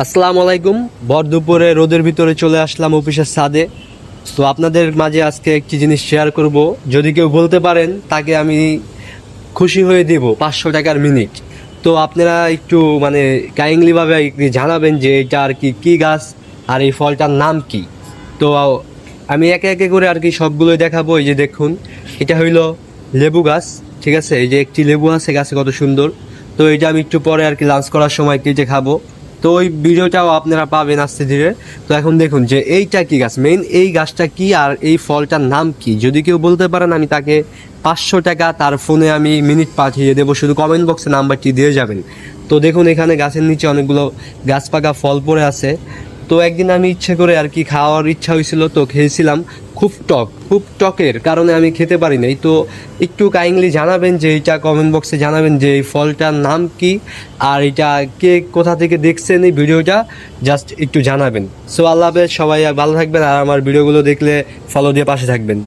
আসসালামু আলাইকুম। ভর দুপুরে রোদের ভিতরে চলে আসলাম অফিসের ছাদে। তো আপনাদের মাঝে আজকে একটি জিনিস শেয়ার করব। যদি কেউ বলতে পারেন তাকে আমি খুশি হয়ে দেব 500 টাকার মিনিট। তো আপনারা একটু কাইন্ডলিভাবে জানাবেন যে এটা আর কি কী গাছ আর এই ফলটার নাম কি। তো আমি একে একে করে আর কি সবগুলোই দেখাবো। এই যে দেখুন, এটা হইলো লেবু গাছ, ঠিক আছে। এই যে একটি লেবু আছে গাছে, কত সুন্দর। তো এটা আমি একটু পরে আর কি লাঞ্চ করার সময় কেটে খাবো। তো ওই ভিডিওটাও আপনারা পাবেন আস্তে ধীরে। তো এখন দেখুন যে এইটা কি গাছ, মেইন এই গাছটা কি আর এই ফলটার নাম কি। যদি কেউ বলতে পারেন আমি তাকে 500 টাকা তার ফোনে আমি মিনিট পাঠিয়ে দেবো, শুধু কমেন্ট বক্সে নাম্বারটি দিয়ে যাবেন। তো দেখুন এখানে গাছের নিচে অনেকগুলো গাছ পাকা ফল পড়ে আছে। তো একদিন আমি ইচ্ছে করে আর কি খাওয়ার ইচ্ছা হয়েছিল, তো খেয়েছিলাম। খুব টকের কারণে আমি খেতে পারি নাই। তো একটু কাইন্ডলি জানাবেন যে এইটা, কমেন্ট বক্সে জানাবেন যে এই ফলটার নাম কি আর এটা কে কোথা থেকে দেখছেন এই ভিডিওটা, জাস্ট একটু জানাবেন। সো আল্লাহ হাফেজ, সবাই ভালো থাকবেন আর আমার ভিডিওগুলো দেখলে ফলো দিয়ে পাশে থাকবেন।